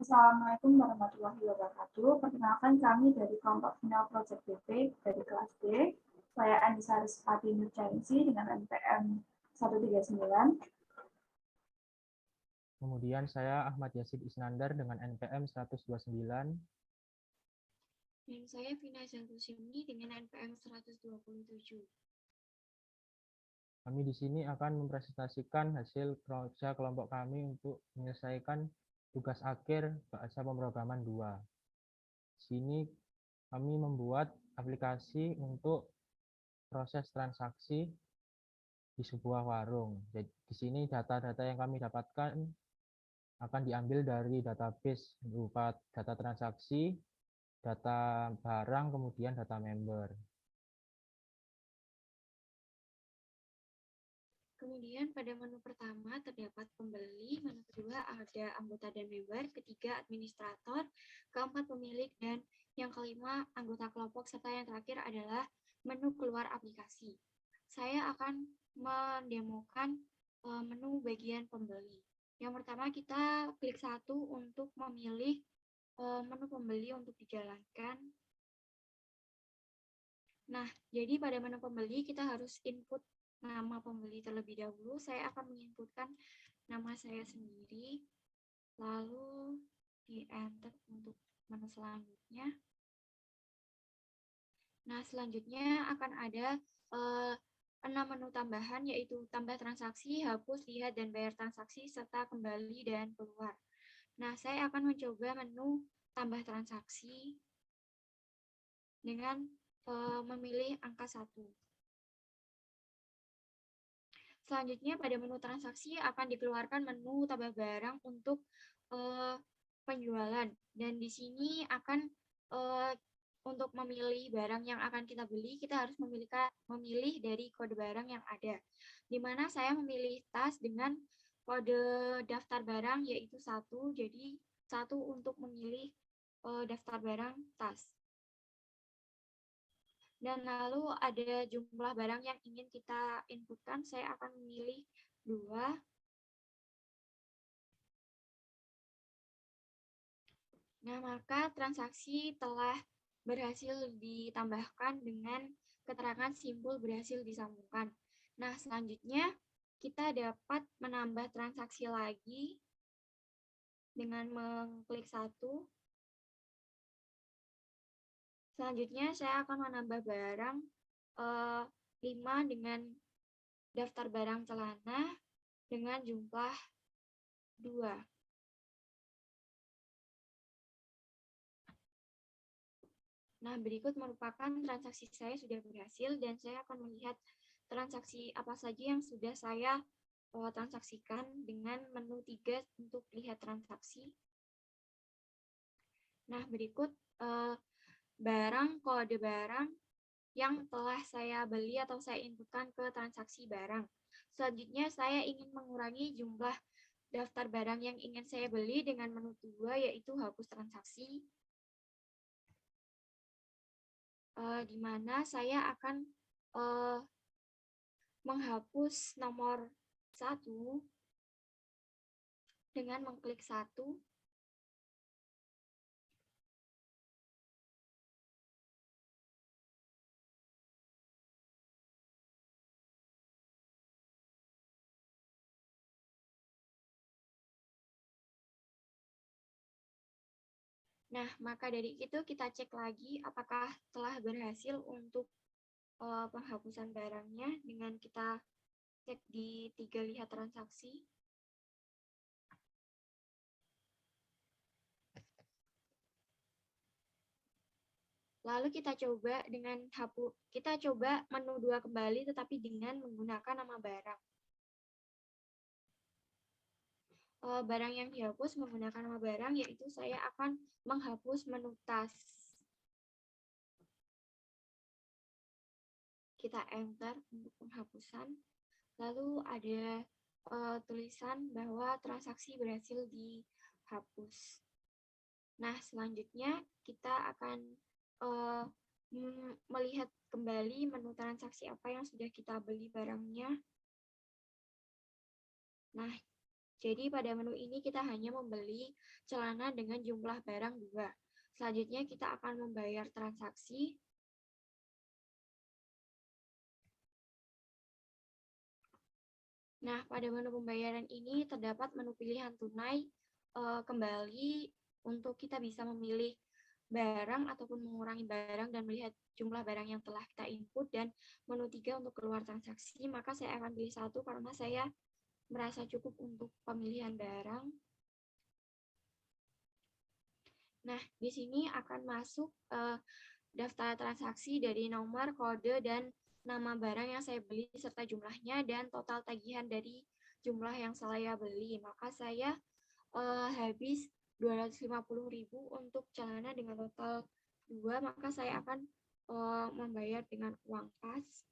Assalamualaikum warahmatullahi wabarakatuh. Perkenalkan kami dari kelompok final Project BP dari kelas D. Saya Anissa Rizpati Nurjainsi dengan NPM 139. Kemudian saya Ahmad Yasid Isnandar dengan NPM 129. Dan saya Vina Zantusimni dengan NPM 127. Kami di sini akan mempresentasikan hasil kerja kelompok kami untuk menyelesaikan tugas akhir bahasa pemrograman 2. Di sini kami membuat aplikasi untuk proses transaksi di sebuah warung. Jadi di sini data-data yang kami dapatkan akan diambil dari database berupa data transaksi, data barang, kemudian data member. Kemudian pada menu pertama terdapat pembeli, menu kedua ada anggota dan member, ketiga administrator, keempat pemilik, dan yang kelima anggota kelompok, serta yang terakhir adalah menu keluar aplikasi. Saya akan mendemokan menu bagian pembeli. Yang pertama kita klik satu untuk memilih menu pembeli untuk dijalankan. Nah, jadi pada menu pembeli kita harus input nama pembeli terlebih dahulu. Saya akan menginputkan nama saya sendiri, lalu di-enter untuk menu selanjutnya. Nah, selanjutnya akan ada 6 menu tambahan, yaitu tambah transaksi, hapus, lihat, dan bayar transaksi, serta kembali dan keluar. Nah, saya akan mencoba menu tambah transaksi dengan memilih angka 1. Selanjutnya pada menu transaksi akan dikeluarkan menu tambah barang untuk penjualan, dan di sini akan untuk memilih barang yang akan kita beli kita harus memilih dari kode barang yang ada, di mana saya memilih tas dengan kode daftar barang yaitu 1, jadi 1 untuk memilih daftar barang tas. Dan lalu ada jumlah barang yang ingin kita inputkan, saya akan memilih 2. Nah, maka transaksi telah berhasil ditambahkan dengan keterangan simbol berhasil disambungkan. Nah, selanjutnya kita dapat menambah transaksi lagi dengan mengklik 1. Selanjutnya saya akan menambah barang 5 dengan daftar barang celana dengan jumlah 2. Nah, berikut merupakan transaksi saya sudah berhasil dan saya akan melihat transaksi apa saja yang sudah saya transaksikan dengan menu 3 untuk lihat transaksi. Nah, berikut barang, kode barang yang telah saya beli atau saya inputkan ke transaksi barang. Selanjutnya saya ingin mengurangi jumlah daftar barang yang ingin saya beli dengan menu 2 yaitu hapus transaksi, di mana saya akan menghapus nomor 1 dengan mengklik 1. Nah, maka dari itu kita cek lagi apakah telah berhasil untuk penghapusan barangnya dengan kita cek di 3 lihat transaksi. Lalu kita coba menu 2 kembali tetapi dengan menggunakan nama barang. Barang yang dihapus menggunakan nama barang yaitu saya akan menghapus menu tas. Kita enter untuk penghapusan. Lalu ada tulisan bahwa transaksi berhasil dihapus. Nah, selanjutnya kita akan melihat kembali menu transaksi apa yang sudah kita beli barangnya. Nah, Jadi pada menu ini kita hanya membeli celana dengan jumlah barang 2. Selanjutnya kita akan membayar transaksi. Nah, pada menu pembayaran ini terdapat menu pilihan tunai kembali untuk kita bisa memilih barang ataupun mengurangi barang dan melihat jumlah barang yang telah kita input, dan menu 3 untuk keluar transaksi. Maka saya akan pilih 1 karena saya merasa cukup untuk pemilihan barang. Nah, di sini akan masuk daftar transaksi dari nomor, kode, dan nama barang yang saya beli serta jumlahnya dan total tagihan dari jumlah yang saya beli. Maka saya habis 250.000 untuk celana dengan total 2, maka saya akan membayar dengan uang kas.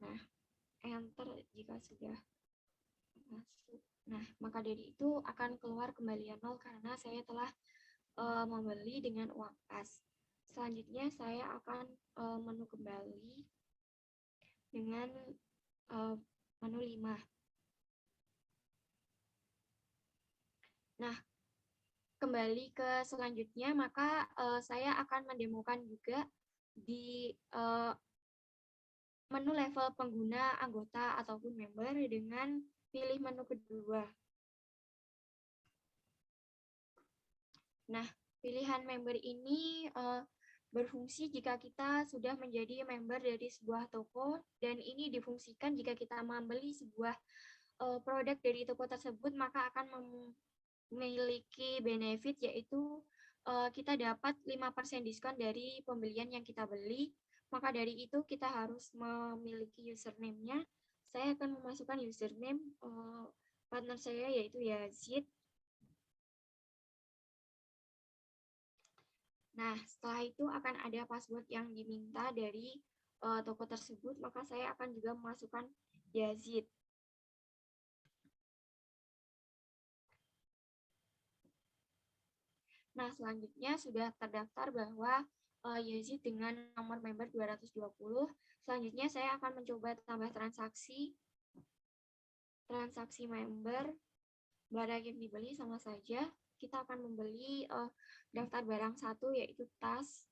Nah, enter jika sudah masuk. Nah, maka dari itu akan keluar kembalian 0 karena saya telah membeli dengan uang kas. Selanjutnya saya akan menu kembali dengan menu 5. Nah, kembali ke selanjutnya, maka saya akan mendemokan juga di menu level pengguna, anggota, ataupun member dengan pilih menu kedua. Nah, pilihan member ini berfungsi jika kita sudah menjadi member dari sebuah toko, dan ini difungsikan jika kita membeli sebuah produk dari toko tersebut, maka akan memiliki benefit, yaitu kita dapat 5% diskon dari pembelian yang kita beli. Maka dari itu kita harus memiliki username-nya. Saya akan memasukkan username partner saya, yaitu Yazid. Nah, setelah itu akan ada password yang diminta dari toko tersebut, maka saya akan juga memasukkan Yazid. Nah, selanjutnya sudah terdaftar bahwa Yazid dengan nomor member 220. Selanjutnya saya akan mencoba tambah transaksi member. Barang yang dibeli sama saja. Kita akan membeli daftar barang 1, yaitu tas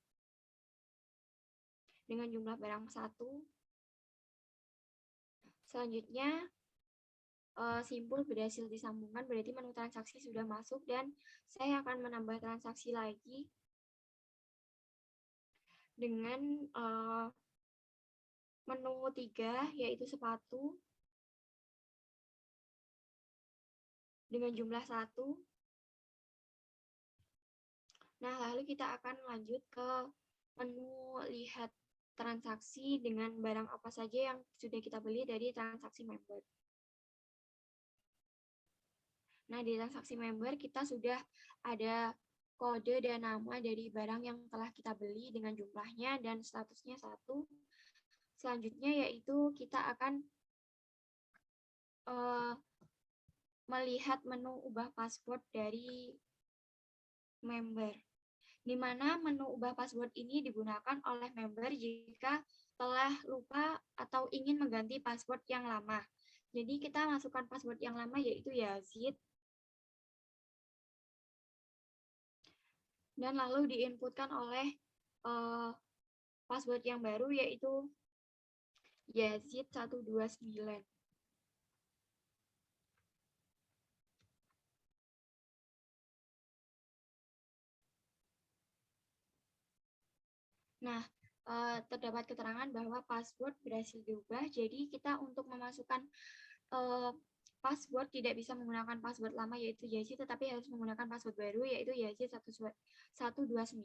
dengan jumlah barang 1. Selanjutnya simpul berhasil disambungkan, berarti menu transaksi sudah masuk, dan saya akan menambah transaksi lagi dengan menu 3, yaitu sepatu dengan jumlah 1. Nah, lalu kita akan lanjut ke menu lihat transaksi dengan barang apa saja yang sudah kita beli dari transaksi member. Nah, di transaksi member kita sudah ada kode dan nama dari barang yang telah kita beli dengan jumlahnya dan statusnya 1. Selanjutnya yaitu kita akan melihat menu ubah password dari member, di mana menu ubah password ini digunakan oleh member jika telah lupa atau ingin mengganti password yang lama. Jadi kita masukkan password yang lama, yaitu Yazid, dan lalu diinputkan oleh password yang baru, yaitu Yazid 129. Nah, terdapat keterangan bahwa password berhasil diubah, jadi kita untuk memasukkan password tidak bisa menggunakan password lama, yaitu Yazid, tetapi harus menggunakan password baru, yaitu Yazid 129.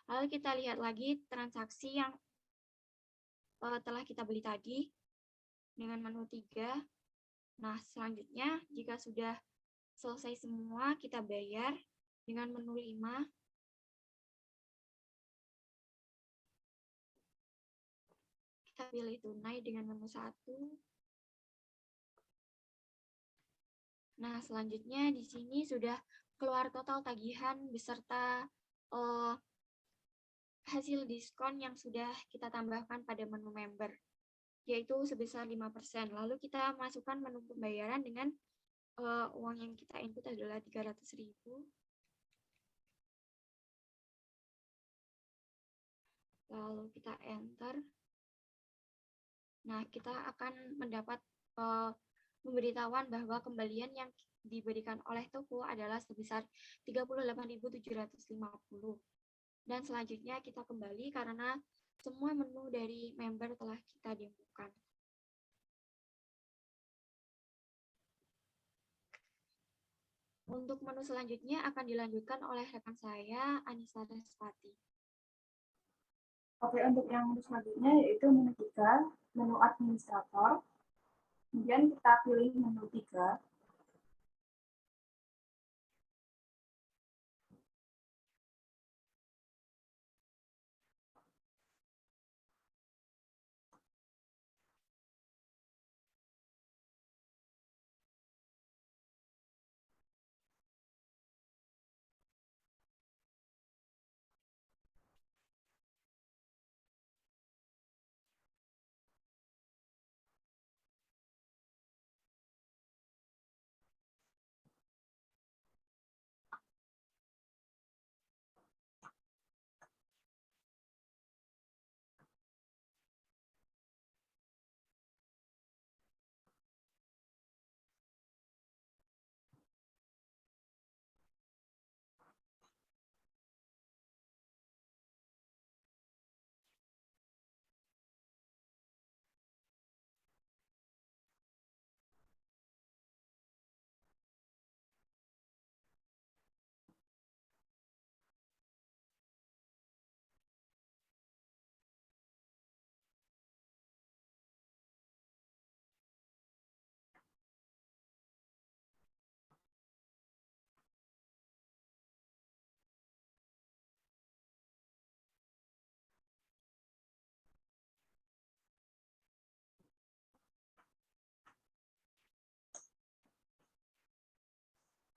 Lalu kita lihat lagi transaksi yang telah kita beli tadi dengan menu 3. Nah, selanjutnya jika sudah selesai semua, kita bayar dengan menu 5. Kita pilih tunai dengan menu 1. Nah, selanjutnya di sini sudah keluar total tagihan beserta hasil diskon yang sudah kita tambahkan pada menu member. yaitu sebesar 5%. Lalu kita masukkan menu pembayaran dengan uang yang kita input adalah 300.000. Lalu kita enter. Nah, kita akan mendapat pemberitahuan bahwa kembalian yang diberikan oleh toko adalah sebesar 38.750. Dan selanjutnya kita kembali karena semua menu dari member telah kita demokan. Untuk menu selanjutnya akan dilanjutkan oleh rekan saya, Anissa Respati. Oke, untuk yang selanjutnya yaitu menu 3, menu administrator. Kemudian kita pilih menu 3.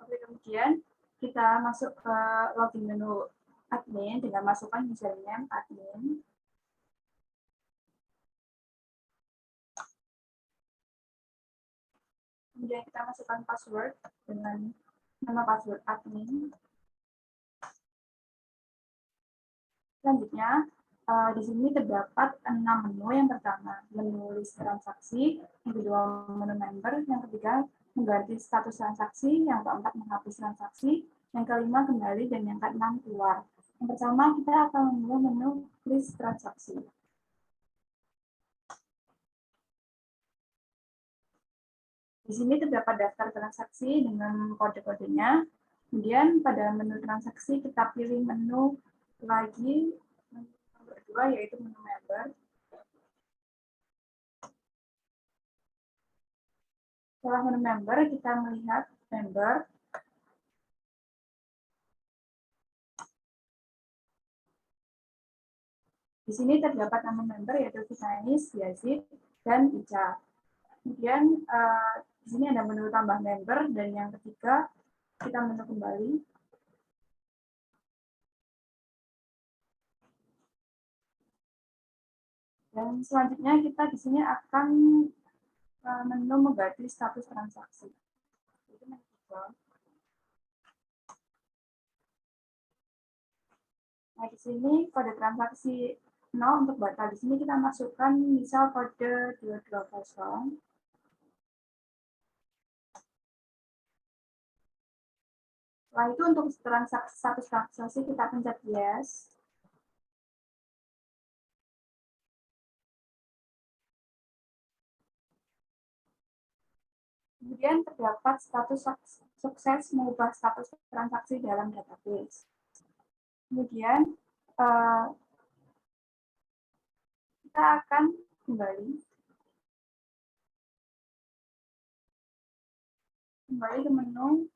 Oke, kemudian kita masuk ke login menu admin dengan masukkan username admin. Kemudian kita masukkan password dengan nama password admin. Selanjutnya, di sini terdapat 6 menu. Yang pertama, menu list transaksi. Yang kedua, menu member. Yang ketiga, mengganti status transaksi. Yang keempat, menghapus transaksi. Yang kelima, kembali. Dan yang keenam, keluar. Yang pertama, kita akan membuat menu list transaksi. Di sini terdapat daftar transaksi dengan kode-kodenya. Kemudian pada menu transaksi kita pilih menu lagi nomor 2 yaitu menu member. Setelah menu member kita melihat member. Di sini terdapat nama member yaitu Vitanis, Yazid, dan Ica. Kemudian di sini ada menu tambah member dan yang ketiga kita menu kembali. Dan selanjutnya kita di sini akan menu mengganti status transaksi. Itu menu 3. Nah, di sini kode transaksi 0 untuk batal. Di sini kita masukkan misal kode 220. Setelah itu untuk status transaksi kita pencet yes. Kemudian terdapat status sukses mengubah status transaksi dalam database. Kemudian kita akan kembali ke menu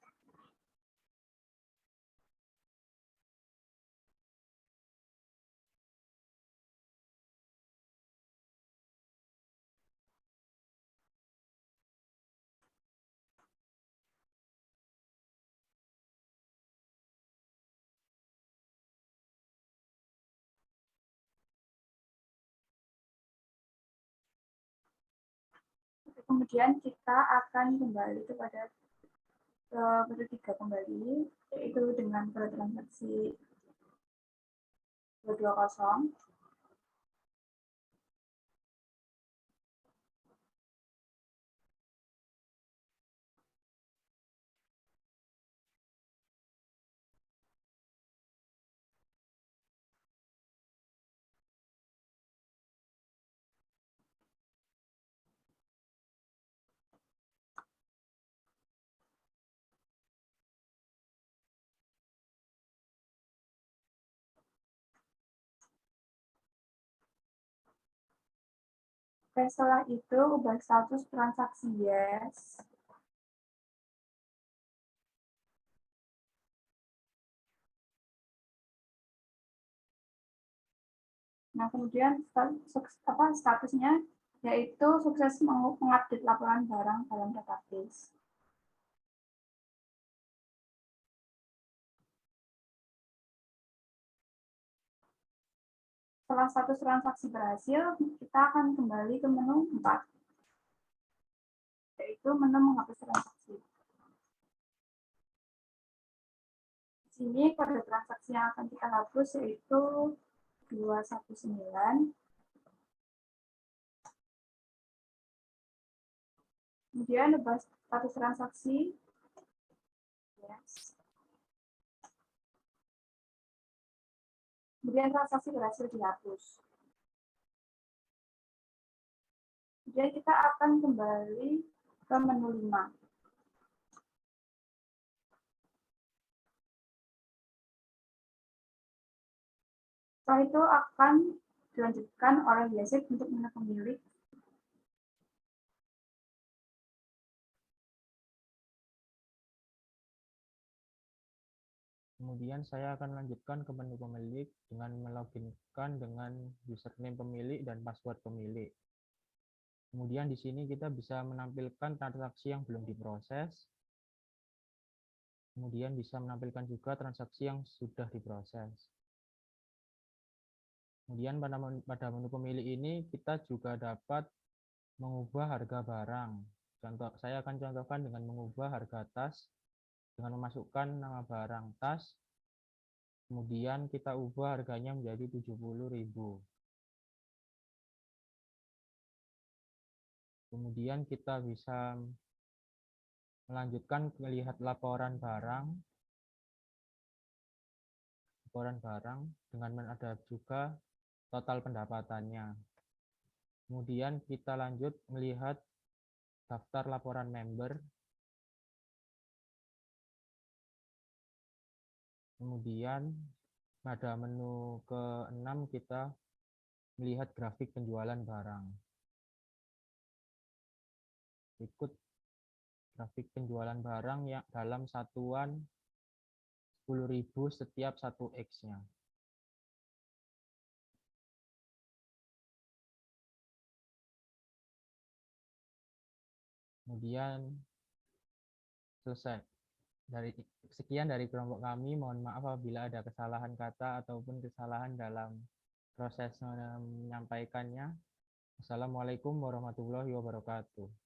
Kemudian kita akan kembali kepada metode 3 kembali, yaitu dengan transaksi 220. Oke, setelah itu ubah status transaksi yes. Nah, kemudian statusnya yaitu sukses mengupdate laporan barang dalam database. Setelah status transaksi berhasil, kita akan kembali ke menu 4, yaitu menu menghapus transaksi. Di sini kode transaksi yang akan kita hapus yaitu 219. Kemudian ubah status transaksi yes. Kemudian transaksi berhasil dihapus. Kemudian kita akan kembali ke menu 5. Setelah itu akan dilanjutkan oleh Yazid untuk menu pemilik. Kemudian saya akan lanjutkan ke menu pemilik dengan meloginkan dengan username pemilik dan password pemilik. Kemudian di sini kita bisa menampilkan transaksi yang belum diproses. Kemudian bisa menampilkan juga transaksi yang sudah diproses. Kemudian pada menu pemilik ini kita juga dapat mengubah harga barang. Saya akan contohkan dengan mengubah harga tas dengan memasukkan nama barang tas. Kemudian kita ubah harganya menjadi 70.000. Kemudian kita bisa melanjutkan melihat laporan barang dengan ada juga total pendapatannya. Kemudian kita lanjut melihat daftar laporan member. Kemudian pada menu ke-6 kita melihat grafik penjualan barang. Ikut grafik penjualan barang yang dalam satuan 10.000 setiap 1 X-nya. Kemudian selesai. Sekian dari kelompok kami. Mohon maaf apabila ada kesalahan kata ataupun kesalahan dalam proses menyampaikannya. Assalamualaikum warahmatullahi wabarakatuh.